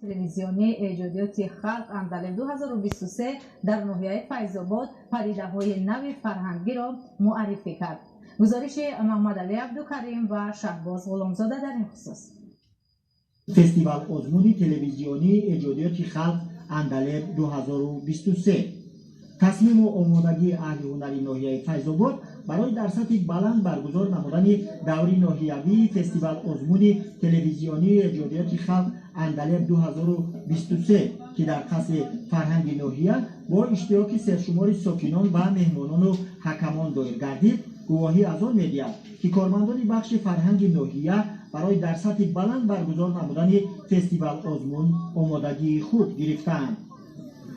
تلویزیونی ایجادیات خلق اندل 2023 در ناحیه فیض‌آباد پدیده‌های نو فرهنگی را معرفی کرد. گزارش محمد علی عبدالکریم و شهباز غلامزاده در این خصوص. فستیوال آزمون تلویزیونی ایجادیات خلق اندل 2023 تصمیم و آمادگی اهل هنری ناحیه فیض‌آباد برای در سطح بلند برگزار نمودن دوره ناحیوی فستیوال آزمون تلویزیونی ایجادیات خلق اندل 2023 که در قصر فرهنگ ناحیه با اشتراک سرشمار ساکنان و مهمانان و حکمان دایر گردید گواهی از آن می‌دهد که کارمندان بخش فرهنگ ناحیه برای در سطح بلند برگزار نمودن فستیوال آزمون آمادگی خود گرفتند.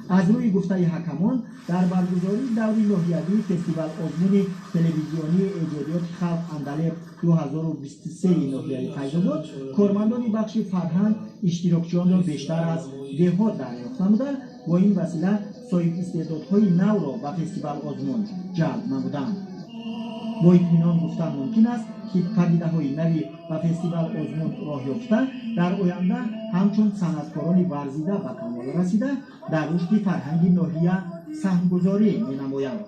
از روی گفته حکمان در برگزاری دوره ناحیوی فستیوال آزمون تلویزیونی ایجادیات خلق اندل 2023 ناحیه فیض‌آباد کارمندان بخش فرهنگ اشتراکچیان را بیشتر از دهات دریافت نمودند. با این وسیله صاحب استعدادهای نو را به فستیوال آزمون جلب نمودند. با اطمینان گفتن ممکن است که پدیده‌های نوی و فستیوال آزمون راه یافته در آینده همچون صنعتکاران ورزیده و کمال رسیده در رشد فرهنگ ناحیه سهمگذاری می‌نمایند.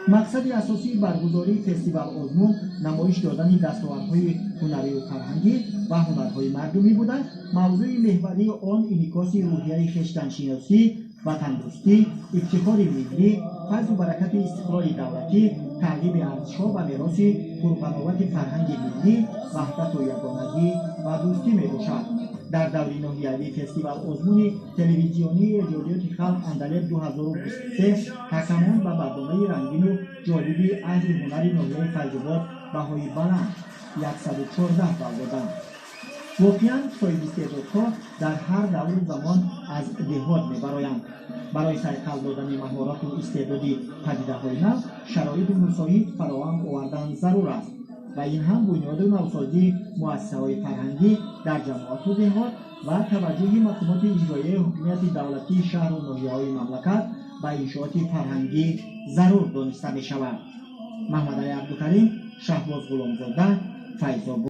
مقصد اساسی برگزاری فستیوال آزمون نمایش دادن دستاوردهای هنری و فرهنگی و هنرهای مردمی بوده. موضوع محوری آن انعکاس روحیه خویشتن‌شناسی و تندرستی، افتخار ملی، فیض و برکت استقرار دولتی، ترغیب ارزش‌ها و میراث پرقناوت فرهنگ ملی، وحدت و یگانگی و دوستی می‌باشد. در دوره ناحیوی فستیوال آزمون تلویزیونی ایجادیات خلق اندل 2023 حکمان و برنامه رنگین و جالبی اهل هنری ناحیه فیض‌آباد بهای بلند 114 بال دادند. واقعاً صاحب استعدادها در هر دور زمان از دهات می‌برآیند. برای سرقلب دادن مهارت و استعدادی پدیده‌های نو شرایط مساعد فراهم آوردن ضرور است و این هم بنیاد نوسازی مؤسسه‌های فرهنگی در جماعت و دهات و توجه مقامات اجرایی حکومت دولتی شهر و ناحیه‌های مملکت به انشاءات فرهنگی ضرور دانسته می‌شود. محمد علی عبدالکریم، شهباز غلامزاده، فیض‌آباد.